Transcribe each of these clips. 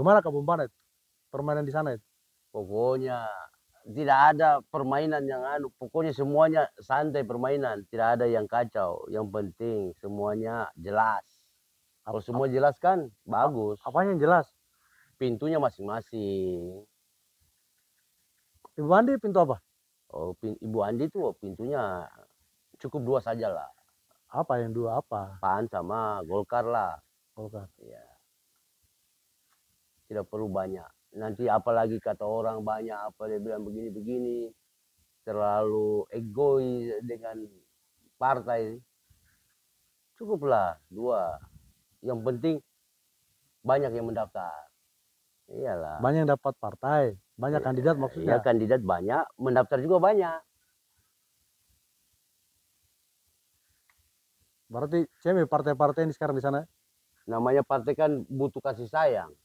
Bagaimana Kak Bombanet permainan di sana itu? Pokoknya tidak ada permainan yang pokoknya semuanya santai permainan, tidak ada yang kacau. Yang penting semuanya jelas. Kalau semua jelas kan bagus. Apanya yang jelas? Pintunya masing-masing. Ibu Andi pintu apa? Oh, Ibu Andi tuh pintunya cukup 2 saja lah. Apa yang 2 apa? PAN sama Golkar lah. Golkar. Ya. Tidak perlu banyak. Nanti apalagi kata orang banyak apa dia bilang begini-begini. Terlalu egois dengan partai. Cukuplah 2. Yang penting banyak yang mendaftar. Iyalah. Banyak yang dapat partai, banyak kandidat maksudnya. Ya kandidat banyak, mendaftar juga banyak. Berarti cewek partai-partai ini sekarang di sana? Namanya partai kan butuh kasih sayang.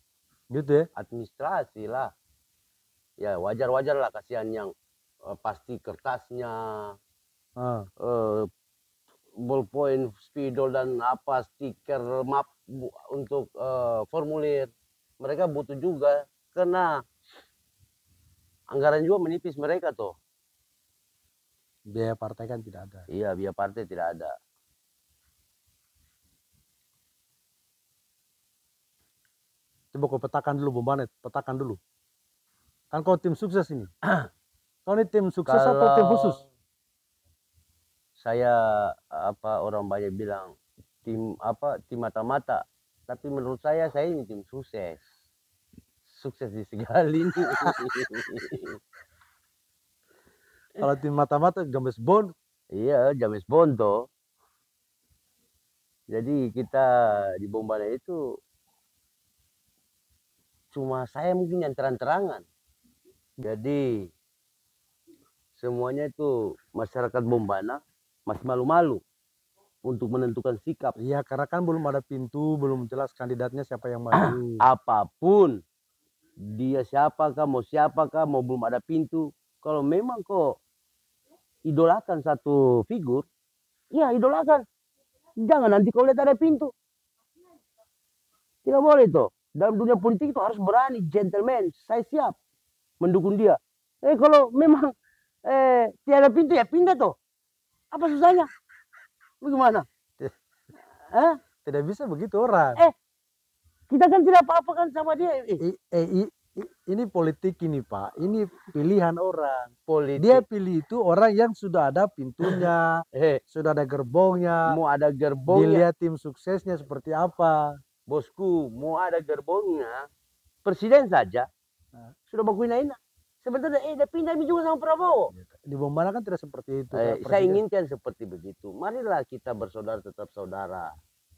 Gitu ya? Administrasi lah. Ya wajar-wajar lah kasihan yang pasti kertasnya, ballpoint, spidol dan apa stiker map untuk formulir. Mereka butuh juga karena anggaran juga menipis mereka tuh. Biaya partai kan tidak ada. Iya, biaya partai tidak ada. Coba kau petakan dulu Bombanet, petakan dulu. Kan kau tim sukses ini. Kau ini tim sukses atau tim khusus? Saya orang banyak bilang tim mata-mata. Tapi menurut saya ini tim sukses. Sukses di segala lini. Kalau tim mata-mata James Bond. Iya, James Bond toh. Jadi kita di Bombanet itu cuma saya mungkin yang terang-terangan. Jadi semuanya itu masyarakat Bombana masih malu-malu untuk menentukan sikap. Iya, karena kan belum ada pintu, belum jelas kandidatnya siapa yang maju. Apapun dia siapakah, mau belum ada pintu. Kalau memang kok idolakan satu figur, ya idolakan. Jangan nanti kau lihat ada pintu. Tidak boleh toh. Dalam dunia politik itu harus berani, gentleman. Saya siap mendukung dia. Kalau memang tiada pintu ya pindah toh. Apa susahnya? Bagaimana? Tidak bisa begitu orang. Kita kan tidak apa-apa kan sama dia. Ini politik ini Pak. Ini pilihan orang. Politik. Dia pilih itu orang yang sudah ada pintunya, sudah ada gerbongnya. Mau ada gerbongnya. Dilihat tim suksesnya seperti apa. Bosku, mau ada gerbongnya, presiden saja sudah baku ina-ina. Sebenarnya dia pindah juga sama Prabowo. Di Bombana kan tidak seperti itu. Saya inginkan seperti begitu. Marilah kita bersaudara tetap saudara,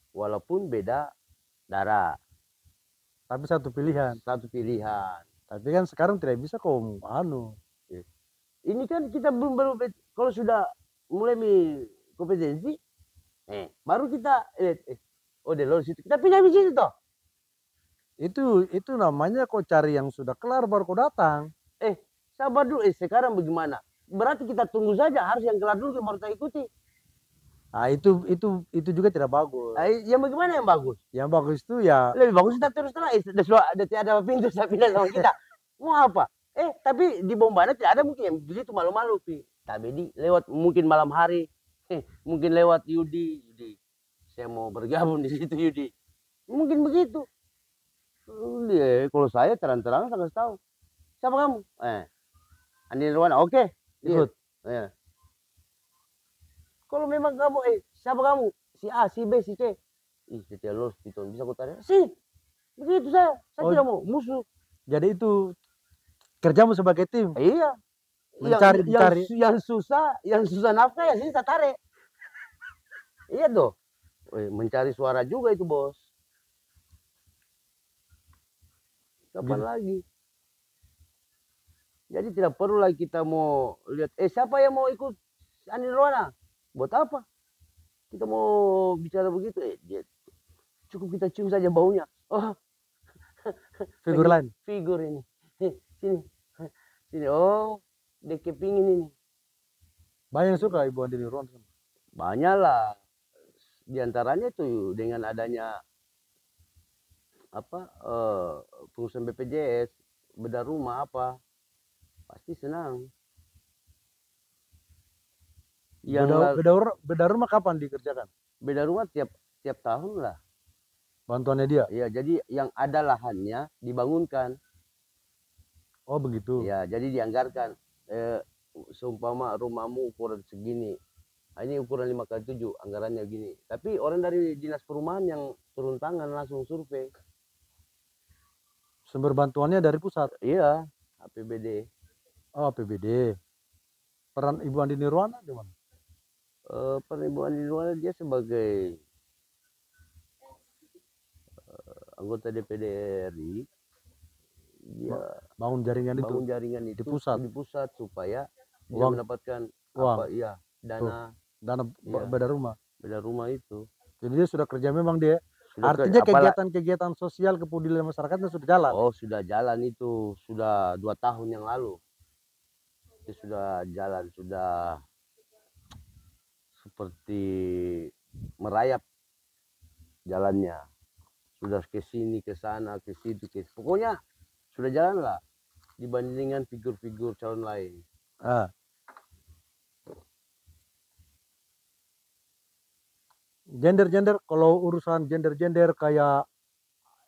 walaupun beda darah. Tapi satu pilihan. Satu pilihan. Tapi kan sekarang tidak bisa kok Ini kan kita belum kalau sudah mulai kompetensi, baru kita dari situ kita pindah di situ toh. Itu namanya kok cari yang sudah kelar baru kau datang. Sabar dulu. Sekarang bagaimana? Berarti kita tunggu saja, harus yang kelar dulu baru kita ikuti. Nah, itu juga tidak bagus. Yang bagaimana yang bagus? Yang bagus itu ya lebih bagus kita terus terang. Tidak ada pintu saya pindah sama kita. Mau apa? Tapi di Bombana tidak ada mungkin yang begitu malu-malu. Tapi lewat mungkin malam hari, mungkin lewat Yudi, saya mau bergabung di situ Yudi. Mungkin begitu. Kalau saya terang-terang saya kasih tahu. Siapa kamu? Andi Nirwana. Oke. Ikut. Kalau memang kamu, siapa kamu? Si A, si B, si C. Setiap los piton bisa aku tarik. Begitu saya tidak mau musuh. Jadi itu kerjamu sebagai tim. Iya. Mencari yang susah nafkah ya sini saya tarik. Iya toh. Mencari suara juga itu bos. Kapan lagi? Jadi tidak perlu lagi kita mau lihat, siapa yang mau ikut Andi Nirwana? Buat apa? Kita mau bicara begitu, cukup kita cium saja baunya. Oh, figur lain. Figur ini. Sini. Oh, dia kepingin ini. Banyak yang suka Ibu Andi Nirwana. Banyak lah. Di antaranya itu dengan adanya perusahaan BPJS, beda rumah apa, pasti senang. Beda rumah kapan dikerjakan? Beda rumah tiap tahun lah. Bantuannya dia? Ya, jadi yang ada lahannya dibangunkan. Oh begitu. Ya, jadi dianggarkan. Seumpama rumahmu ukuran segini, ini ukuran 5x7, anggarannya gini. Tapi orang dari dinas perumahan yang turun tangan langsung survei. Sumber bantuannya dari pusat? Iya, APBD. Oh APBD. Peran Ibu Andi Nirwana di mana? Peran Ibu Andi Nirwana dia sebagai anggota DPD RI. Dia bangun jaringan itu di pusat supaya dia uang, mendapatkan uang. dana Beda rumah. Beda rumah itu. Jadi dia sudah kerja memang dia. Artinya kegiatan-kegiatan sosial kepedulian masyarakatnya sudah jalan. Oh sudah jalan itu, sudah 2 tahun yang lalu. Itu sudah jalan, sudah seperti merayap jalannya. Sudah ke sini, ke sana, ke situ, pokoknya sudah jalan lah dibandingkan figur-figur calon lain. Gender, kalau urusan gender kayak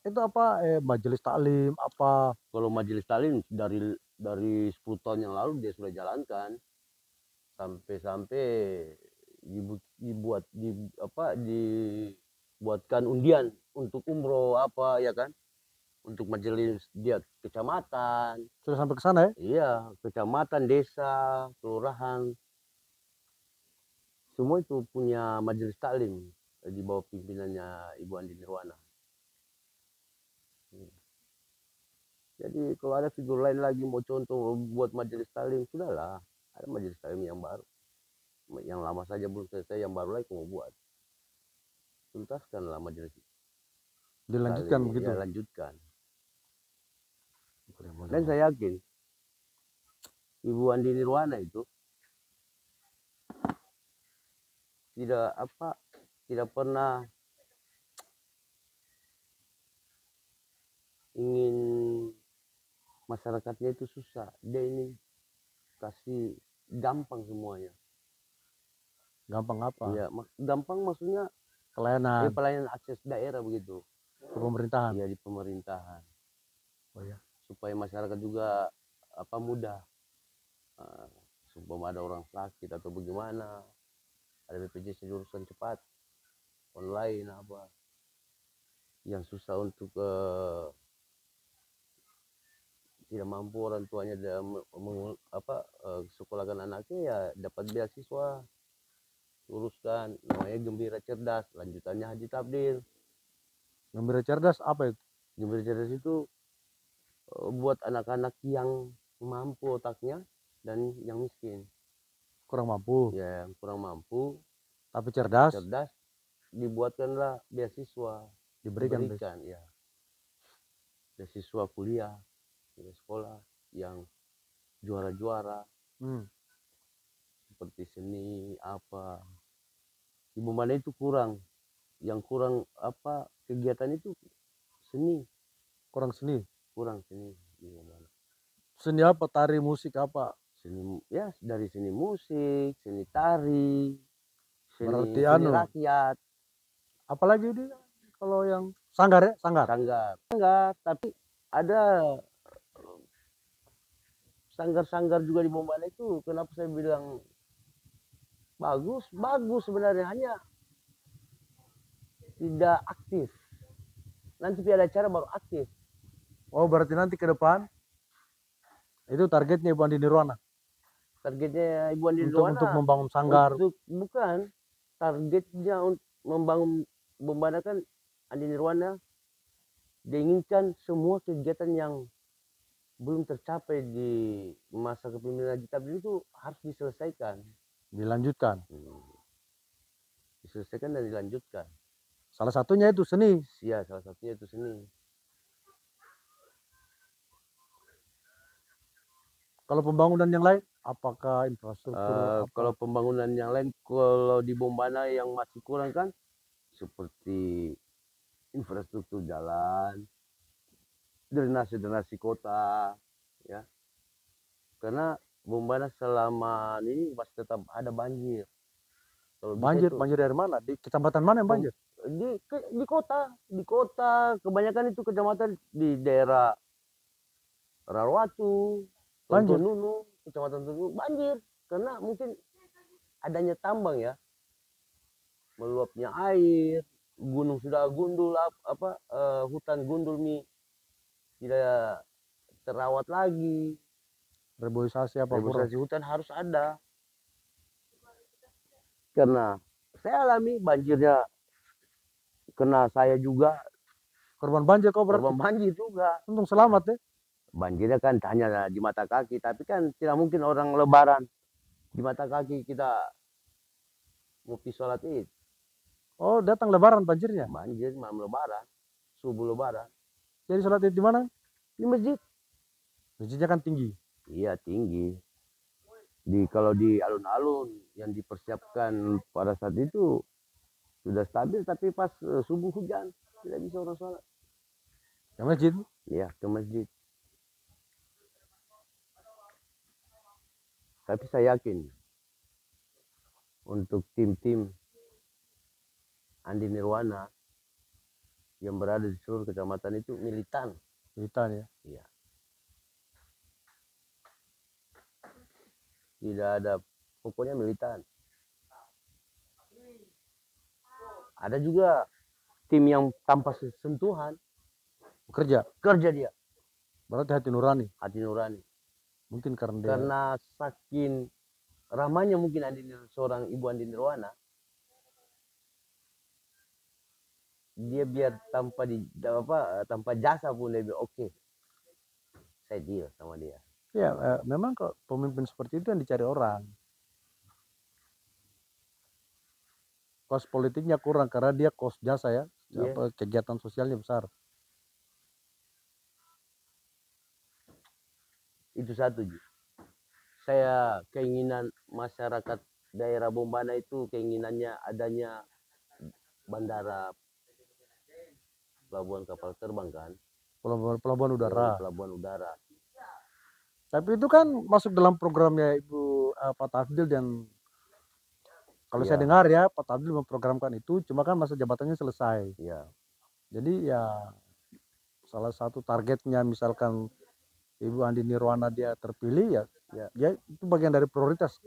itu apa majelis taklim apa? Kalau majelis taklim dari 10 tahun yang lalu dia sudah jalankan, sampai dibuatkan undian untuk umroh apa ya kan, untuk majelis dia kecamatan. Sudah sampai ke sana ya? Iya, kecamatan, desa, kelurahan, semua itu punya majelis taklim di bawah pimpinannya Ibu Andi Nirwana. Jadi kalau ada figur lain lagi mau contoh buat majelis taklim, sudahlah, ada majelis taklim yang baru, yang lama saja belum selesai, yang baru lagi mau buat, tuntaskanlah majelis. Dilanjutkan begitu? Ya, lanjutkan. Dan saya yakin Ibu Andi Nirwana itu tidak pernah ingin masyarakatnya itu susah. Dia ini kasih gampang semuanya. Gampang apa? Ya, gampang maksudnya pelayanan akses daerah begitu. Ke pemerintahan? Iya, di pemerintahan. Oh ya. Supaya masyarakat juga mudah. Supaya ada orang sakit atau bagaimana, ada BPJS jurusan cepat, online apa. Yang susah untuk tidak mampu orang tuanya sekolahkan anaknya, ya dapat beasiswa, uruskan, namanya Gembira Cerdas, lanjutannya Haji Tabdil. Gembira Cerdas apa itu? Gembira Cerdas itu buat anak-anak yang mampu otaknya dan yang miskin. Kurang mampu? Ya, yang kurang mampu tapi cerdas, dibuatkanlah beasiswa, diberikan ya, beasiswa kuliah, sekolah yang juara-juara, seperti seni apa. Di Bomana itu kurang kegiatan itu seni. Kurang seni di Bomana. Seni apa? Tari, musik apa? Seni ya, dari seni musik, seni tari, berarti seni rakyat. Apalagi dia kalau yang sanggar ya? Sanggar, tapi ada sanggar-sanggar juga di Bomana itu. Kenapa saya bilang bagus sebenarnya, hanya tidak aktif. Nanti ada acara baru aktif. Oh berarti nanti ke depan itu targetnya Ibu Andi Nirwana? Targetnya Ibu Andi Nirwana untuk membangun sanggar? Bukan, targetnya untuk membangun Bomana kan Andi Nirwana dia inginkan semua kegiatan yang belum tercapai di masa kepemimpinan Haji Tabdil itu harus diselesaikan, dilanjutkan. Diselesaikan dan dilanjutkan. Salah satunya itu seni. Iya, salah satunya itu seni. Kalau pembangunan yang lain, apakah infrastruktur? Kalau pembangunan yang lain, kalau di Bomana yang masih kurang kan, seperti infrastruktur jalan, drenase kota, ya. Karena Bombana selama ini masih tetap ada banjir. Kalau bisa Banjir, itu banjir dari mana? Di kecamatan mana yang banjir? di kota, kebanyakan itu kecamatan di daerah Rawatu, Banjir. Tontonunu, kecamatan Tontonunu banjir karena mungkin adanya tambang ya, meluapnya air, gunung sudah gundul hutan gundul tidak terawat lagi. Reboisasi apa kurang? Reboisasi hutan harus ada. Karena saya alami banjirnya, kena saya juga Korban banjir kau berarti? korban banjir juga. Untung selamat ya. Banjirnya kan hanya di mata kaki, tapi kan tidak mungkin orang lebaran di mata kaki kita mau pergi sholat id. Oh, datang lebaran banjirnya. Banjir malam lebaran, subuh lebaran. Jadi sholat id di mana? Di masjid. Masjidnya kan tinggi. Iya tinggi. Kalau di alun-alun yang dipersiapkan pada saat itu sudah stabil, tapi pas subuh hujan tidak bisa orang sholat. Ke masjid. Iya, ke masjid. Tapi saya yakin untuk tim-tim Andi Nirwana yang berada di seluruh kecamatan itu militan. Militan ya. Iya. Tidak ada, pokoknya militan. Ada juga tim yang tanpa sentuhan, Bekerja. kerja dia, Berarti hati nurani. hati nurani. Mungkin karena dia Karena saking ramahnya mungkin seorang ibu Andi Nirwana, dia biar tanpa jasa pun dia bilang oke, saya deal sama dia. ya memang kok pemimpin seperti itu yang dicari orang. Kos politiknya kurang karena dia kos jasa ya. Iya. Kegiatan sosialnya besar. Itu satu, Ji. Saya keinginan masyarakat daerah Bombana itu keinginannya adanya bandara, pelabuhan kapal terbang kan, Pelabuhan udara. pelabuhan udara. Tapi itu kan masuk dalam programnya Ibu Pak Tafdil dan kalau saya Iya. dengar ya Pak Tafdil memprogramkan itu, cuma kan masa jabatannya selesai. Iya. Jadi ya salah satu targetnya misalkan Ibu Andi Nirwana dia terpilih ya, dia itu bagian dari prioritas.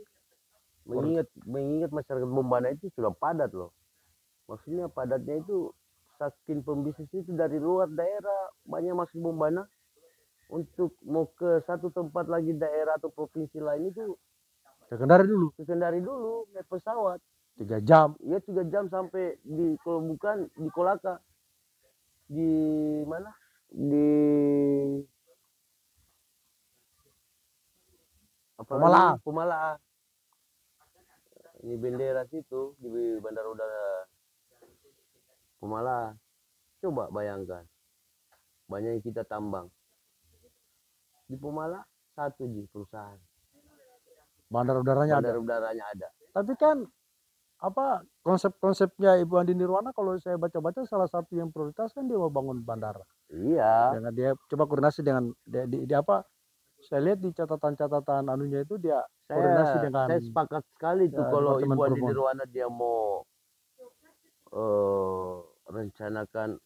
Mengingat masyarakat Bombana itu sudah padat loh. Maksudnya padatnya itu saking pembisnis itu dari luar daerah banyak masuk Bombana untuk mau ke satu tempat lagi daerah atau provinsi lain itu Ke Kendari dulu ke Kendari dulu naik pesawat 3 jam. ya 3 jam sampai di, kalau bukan di Kolaka, di mana, di Pemalaan. Pemalaan. Ini bendera situ di bandara udara Pemalaan. Coba bayangkan, banyak yang kita tambang di Pemalaan, satu di perusahaan Bandar udaranya bandar ada. udaranya ada. Tapi kan apa konsep-konsepnya Ibu Andi Nirwana kalau saya baca-baca salah satu yang prioritas kan dia mau bangun bandara. Iya. Dengan dia coba koordinasi dengan di apa? Saya lihat di catatan-catatan anunya itu dia koordinasi dengan Saya sepakat sekali tuh kalau Departemen Ibu Andi Perhubungan. Nirwana dia mau rencanakan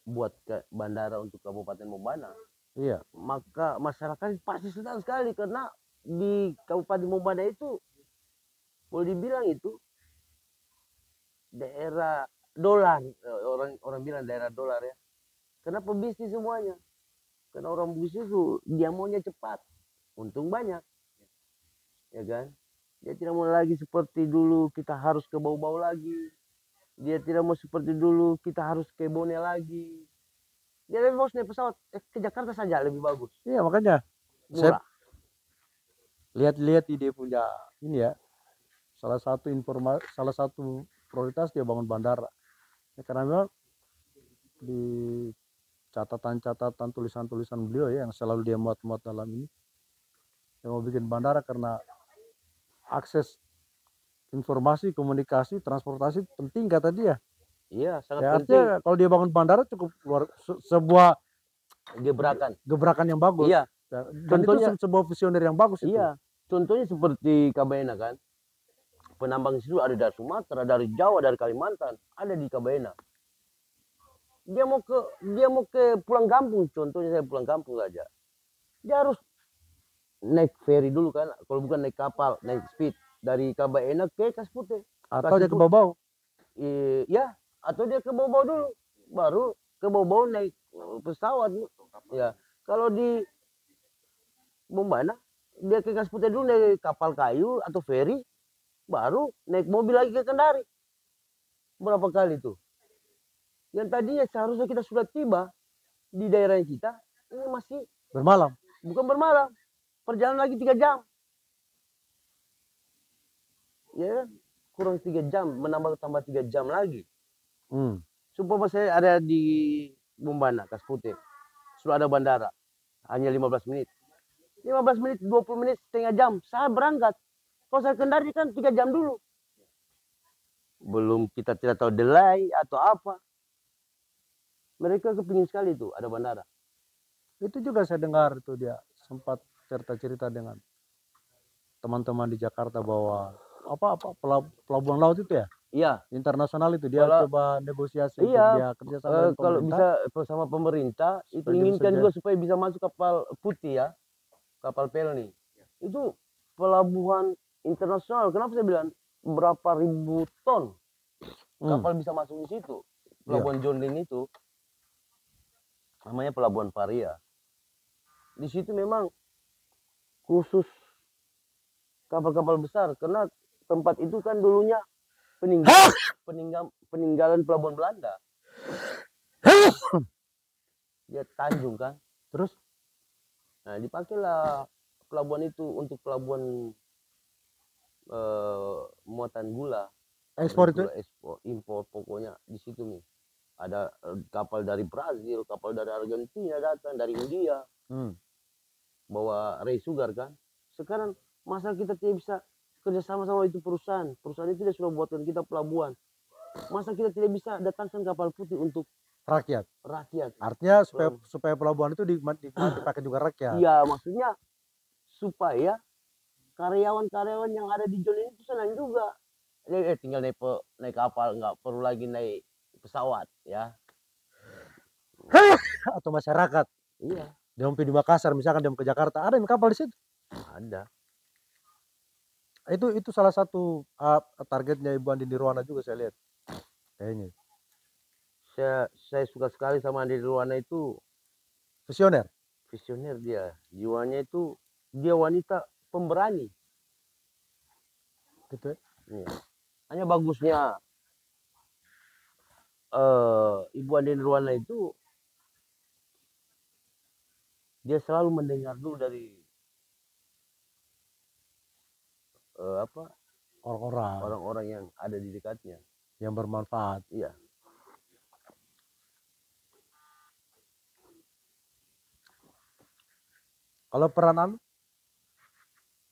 buat bandara untuk Kabupaten Bombana. Iya. Maka masyarakat pasti senang sekali karena di Kabupaten Bombana itu boleh dibilang itu daerah dolar, orang bilang daerah dolar ya. Karena pebisnis semuanya. Karena orang bisnis itu dia maunya cepat, untung banyak, ya kan? Dia tidak mau lagi seperti dulu kita harus ke bau-bau lagi. Dia tidak mau seperti dulu kita harus ke Bone lagi. Dia lebih mau naik pesawat ke Jakarta saja lebih bagus. Iya makanya saya lihat-lihat dia punya ini ya, salah satu prioritas dia bangun bandara. Ya, karena memang di catatan-catatan tulisan-tulisan beliau ya yang selalu dia muat-muat dalam ini, yang mau bikin bandara karena akses informasi, komunikasi, transportasi penting kata dia. Iya, sangat Ya, penting. artinya kalau dia bangun bandara cukup sebuah gebrakan yang bagus. Iya. Dan Contohnya, itu sebuah visioner yang bagus itu. iya. Contohnya seperti Kabaena kan. Penambang situ ada dari Sumatera, dari Jawa, dari Kalimantan, ada di Kabaena. Dia mau ke pulang kampung, contohnya saya pulang kampung aja. Dia harus naik ferry dulu kan, kalau bukan naik kapal, naik speed dari Kabaena ke Kaspute. Atau dia ke Bau-Bau. Iya, atau dia ke Bau-Bau dulu, baru ke Bau-Bau naik pesawat. Ya, kalau di Bombana dia ke Kaspute dulu naik kapal kayu atau ferry, baru naik mobil lagi ke Kendari. Berapa kali tuh? Yang tadinya seharusnya kita sudah tiba di daerah kita, ini masih bermalam. Bukan bermalam, perjalanan lagi 3 jam. Ya, kurang 3 jam, tambah 3 jam lagi. Sumpah saya ada di Bombana, Kaspute. Sudah ada bandara, hanya 15 menit. 15 menit, 20 menit, setengah jam, saya berangkat. Kalau saya Kendari kan 3 jam dulu. Belum kita tidak tahu delay atau apa. Mereka kepingin sekali itu ada bandara. Itu juga saya dengar itu dia sempat cerita-cerita dengan teman-teman di Jakarta bahwa pelabuhan laut itu ya? Iya. Internasional itu dia coba negosiasi untuk dia kerjasama dengan kalau pemerintah. Bisa sama pemerintah itu inginkan juga supaya bisa masuk kapal putih ya, kapal pelni. Itu pelabuhan internasional. Kenapa saya bilang berapa ribu ton kapal bisa masuk di situ? Pelabuhan John Lynn itu namanya Pelabuhan Varia. Di situ memang khusus kapal-kapal besar karena tempat itu kan dulunya peninggalan pelabuhan Belanda. Dia Tanjung kan. Terus nah dipakailah pelabuhan itu untuk pelabuhan muatan gula. Ekspor itu? Ekspor, impor pokoknya di situ nih. Ada kapal dari Brazil, kapal dari Argentina datang, dari India. Bawa rice sugar kan. Sekarang masa kita tidak bisa kerjasama sama itu perusahaan. Perusahaan itu dia sudah buatkan kita pelabuhan. Masa kita tidak bisa datangkan kapal putih untuk rakyat. Artinya supaya pelabuhan itu dipakai juga rakyat. Iya, maksudnya supaya karyawan-karyawan yang ada di John ini itu senang juga. Tinggal naik kapal, nggak perlu lagi naik pesawat ya. Atau masyarakat. Iya. Dia mau di Makassar, misalkan dia mau ke Jakarta, ada yang kapal di situ. Ada. Itu salah satu targetnya Ibu Andi Nirwana juga saya lihat. Kayaknya. Saya suka sekali sama Andi Nirwana itu. Visioner. Visioner dia. Jiwanya itu dia wanita pemberani. Gitu ya. Iya. Hanya bagusnya Ibu Andi Nirwana itu dia selalu mendengar dulu dari orang-orang yang ada di dekatnya yang bermanfaat. Iya. Kalau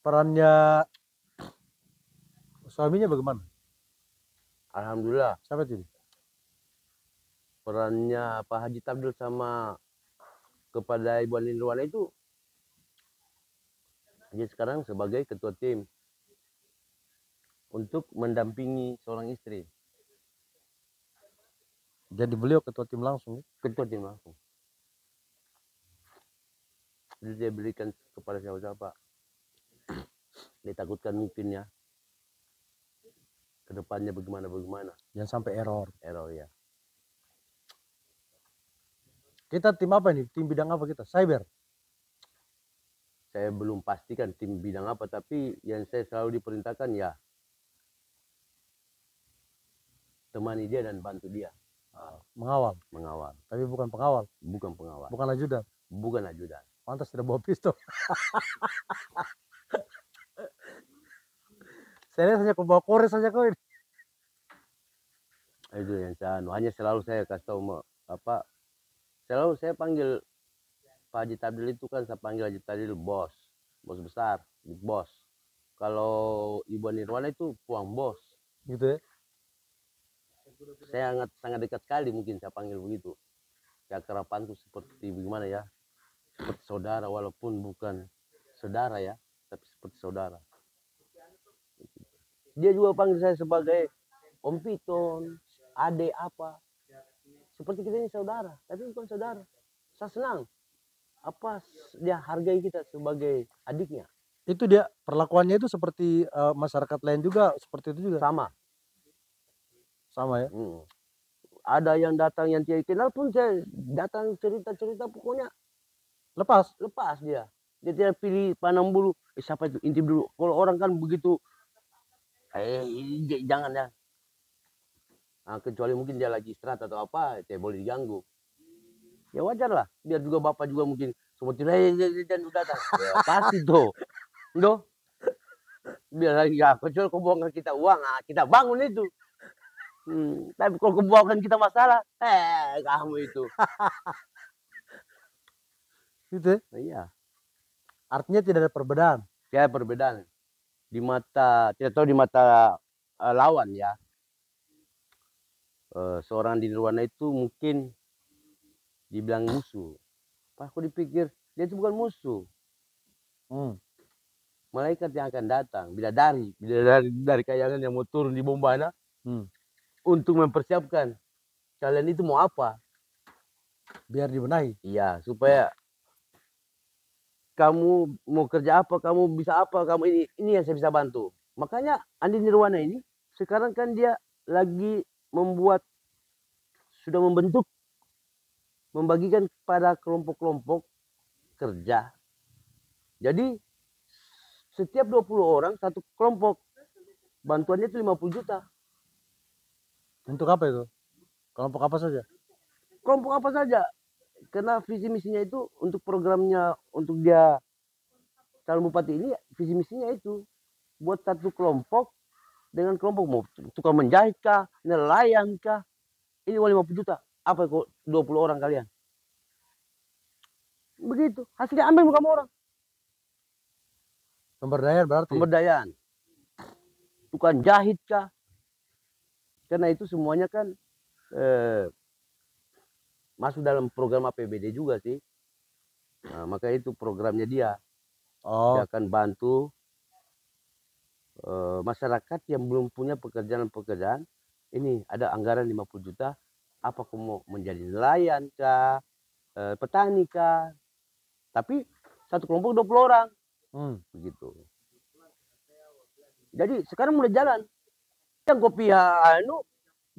perannya suaminya bagaimana? Alhamdulillah. Siapa itu? Perannya Pak Haji Tabdil sama kepada Ibu Andi Nirwana itu dia sekarang sebagai ketua tim untuk mendampingi seorang istri. Jadi beliau ketua tim langsung? Ketua tim langsung. Jadi dia berikan kepada siapa-siapa. Ditakutkan mungkin ya kedepannya bagaimana. Jangan sampai error ya. Kita tim apa ini? Tim bidang apa kita? Cyber? Saya belum pastikan tim bidang apa, tapi yang saya selalu diperintahkan ya temani dia dan bantu dia. Mengawal? Mengawal. Tapi bukan pengawal? Bukan pengawal. Bukan ajudan? Bukan ajudan. Pantas tidak bawa pistol. Saya lihat saja kau bawa kores saja kau ini. Itu yang saya hanya selalu saya kasih tahu selalu saya panggil Pak Haji Tabdil itu kan saya panggil Haji Tabdil bos besar, big boss. Kalau Ibu Nirwana itu puang bos. Gitu ya? Saya sangat dekat sekali mungkin saya panggil begitu. keakraban itu seperti bagaimana ya, seperti saudara walaupun bukan saudara ya, tapi seperti saudara. Dia juga panggil saya sebagai Om Piton, Ade apa, seperti kita ini saudara, tapi bukan saudara. Saya senang apa dia hargai kita sebagai adiknya. Itu dia perlakuannya itu seperti masyarakat lain juga, seperti itu juga. Sama ya. Ada yang datang yang tidak kenal pun saya datang cerita-cerita, pokoknya Lepas. dia. Dia tidak pilih pandang bulu. Siapa itu? Intip dulu. Kalau orang kan begitu, jangan ya. Nah, kecuali mungkin dia lagi istirahat atau apa, tidak boleh diganggu. Ya wajar lah. Biar juga bapak juga mungkin seperti dan udah datang. Ya, pasti tuh. Doh. Biar lagi ya, kecuali kau buangkan kita uang, kita bangun itu. Tapi kalau kau buangkan kita masalah, kamu itu. Gitu ya? Iya. Artinya tidak ada perbedaan. Ya perbedaan. Di mata, tidak tahu di mata lawan ya. Seorang di nirwana itu mungkin dibilang musuh. Pas aku dipikir, dia itu bukan musuh. Malaikat yang akan datang, bidadari dari kayangan yang mau turun di Bombana untuk mempersiapkan kalian itu mau apa? Biar dibenahi. Iya, supaya kamu mau kerja apa, kamu bisa apa, kamu ini yang saya bisa bantu. Makanya Andi Nirwana ini sekarang kan dia lagi sudah membentuk, membagikan kepada kelompok-kelompok kerja. Jadi setiap 20 orang satu kelompok, bantuannya itu 50 juta. Untuk apa itu? Kelompok apa saja? Kelompok apa saja. Karena visi misinya itu untuk programnya, untuk dia calon bupati ini, visi misinya itu buat satu kelompok dengan kelompok mau tukang menjahit kah, nelayan kah, ini uang 50 juta. Apa kok 20 orang kalian? Begitu, hasilnya ambil bukan orang. Pemberdayaan berarti? Pemberdayaan. Tukang jahit kah? Karena itu semuanya kan masuk dalam program APBD juga sih. Nah, maka itu programnya dia. Dia akan bantu masyarakat yang belum punya pekerjaan. Ini ada anggaran 50 juta. Apa kamu mau menjadi nelayan kah? Petani kah? Tapi satu kelompok 20 orang. Begitu. Jadi sekarang mulai jalan. Yang kau pihak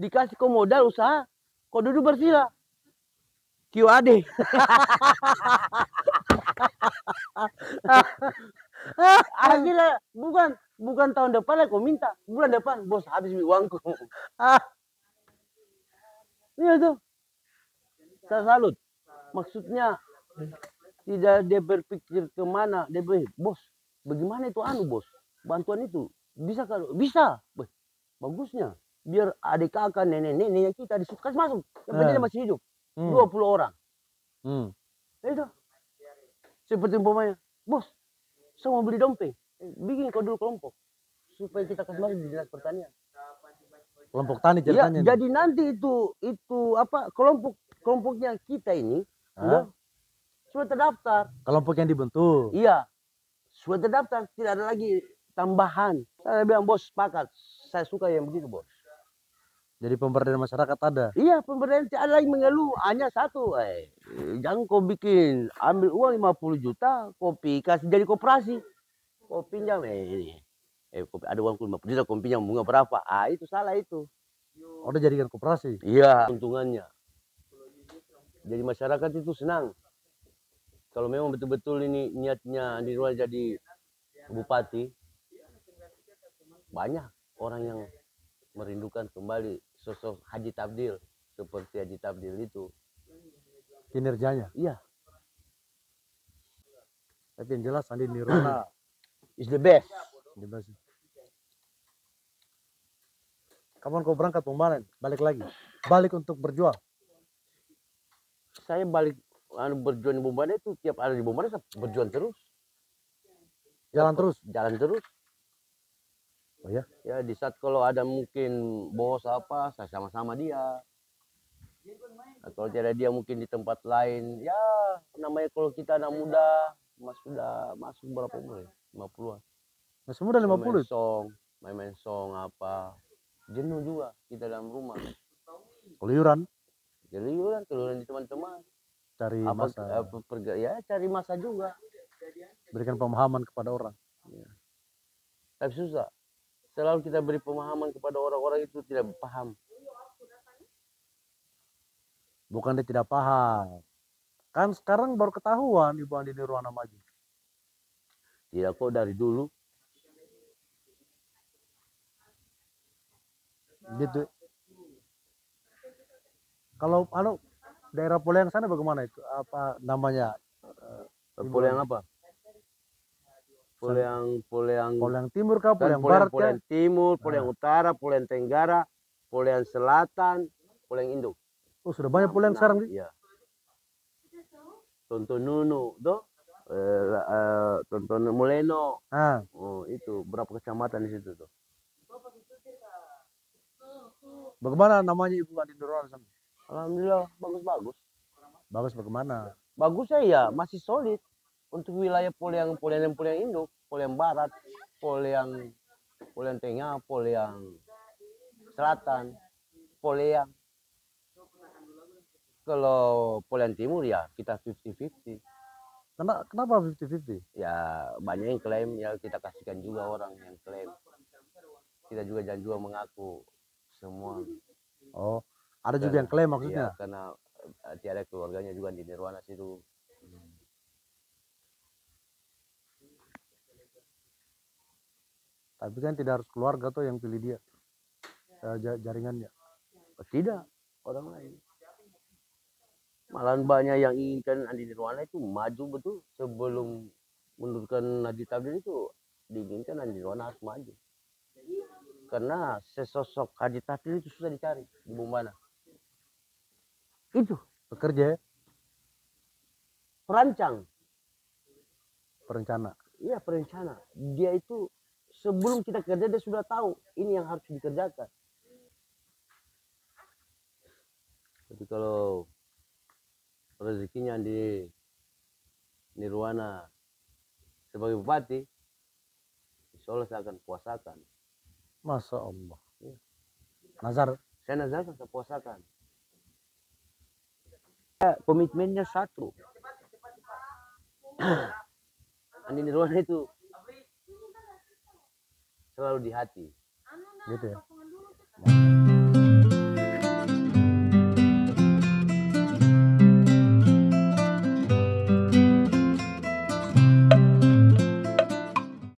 dikasih kau modal usaha, kau duduk bersila. QAD. Akhirnya bukan tahun depan kau minta, bulan depan bos habis uangku. Iya tuh. Saya salut. Maksudnya tidak dia berpikir kemana, dia bilang, bos, bagaimana itu bos? Bantuan itu bisa kalau bisa, bagusnya. Biar adik kakak, nenek kita di situ kasih masuk. Yang penting dia masih hidup. 20 orang. Itu. Seperti umpamanya, bos, saya mau beli dompet. Bikin kau dulu kelompok. Supaya kita kasih masuk di dinas pertanian. Kelompok tani ceritanya. Ya, jadi nanti itu apa kelompoknya kita ini sudah terdaftar. Kelompok yang dibentuk. Iya. Sudah terdaftar, tidak ada lagi tambahan. Saya bilang, bos sepakat. Saya suka yang begitu, bos. Jadi pemberdayaan masyarakat ada? Iya, pemberdayaan tidak ada lagi mengeluh. Hanya satu, jangan kau bikin, ambil uang 50 juta, kopi, kasih jadi koperasi. Kau pinjam, ada uang 50 juta, kau pinjam bunga berapa? Itu salah itu. Udah jadikan koperasi? Iya, untungannya. Jadi masyarakat itu senang. Kalau memang betul-betul ini niatnya di luar jadi bupati, banyak orang yang merindukan kembali sosok Haji Tabdil, seperti Haji Tabdil itu. Kinerjanya? Iya. Tapi yang jelas Andi Nirwana is the best. Kapan kau berangkat Bombanen? Balik lagi? Balik untuk berjuang? Saya balik berjuang di Bombanen itu tiap ada di Bombanen saya berjuang terus. Jalan terus? Jalan terus. Oh ya? Ya di saat kalau ada mungkin bos apa, saya sama-sama dia. Nah, kalau tidak dia mungkin di tempat lain. Ya namanya kalau kita anak muda, mas sudah masuk berapa umur ya? 50-an. Masih muda Main 50. song, main song apa. Jenuh juga kita dalam rumah. Keluyuran, Keluyuran di teman-teman. cari Apa, masa, ya cari masa juga. berikan pemahaman kepada orang. Ya. Tapi susah. Selalu kita beri pemahaman kepada orang-orang itu tidak paham. Bukan dia tidak paham. Kan sekarang baru ketahuan Ibu Andi Nirwana maju. Tidak kok dari dulu. Gitu. Kalau daerah Poliang sana bagaimana itu? Apa namanya? Poliang apa? Poliang Poliang Timur kah? kan Poliang Barat kah? Poliang Timur, Poliang Utara, Poliang Tenggara, Poliang Selatan, Poliang Indo. Oh, sudah banyak Poliang sekarang nih. Iya. Tonton Nunu, tuh. Tonton Muleno. Ah, Oh, itu berapa kecamatan di situ tuh? bagaimana namanya Ibu Andi Nirwana sana? Alhamdulillah bagus-bagus. Bagus bagaimana? Bagusnya ya masih solid untuk wilayah Poliang Indo, Poliang Barat, Poliang Tengah, Poliang Selatan, Poliang. Kalau Poliang Timur ya kita 50-50. Kenapa 50-50? Ya banyak yang klaim, ya kita kasihkan juga orang yang klaim. Kita juga jangan juga mengaku semua. Oh, ada juga yang klaim maksudnya? Ya, karena tiada keluarganya juga di Nirwana situ. Tapi kan tidak harus keluarga tuh yang pilih dia. Jaringannya. Tidak, orang lain. Malahan banyak yang inginkan Andi Nirwana itu maju betul sebelum mundurkan Nadi Tabdil itu diinginkan Andi Nirwana harus maju. Karena sesosok Hadi Tabdil itu susah dicari di Bombana. Itu Pekerja, perancang. perencana. Iya perencana. Dia itu sebelum kita kerja dia sudah tahu ini yang harus dikerjakan. Tapi kalau rezekinya di Nirwana sebagai bupati, insya Allah saya akan puasakan. Masya Allah. Ya. Nazar. Saya nazarkan, saya puasakan. Ya, komitmennya satu. Andi Nirwana itu selalu di hati. Gitu ya.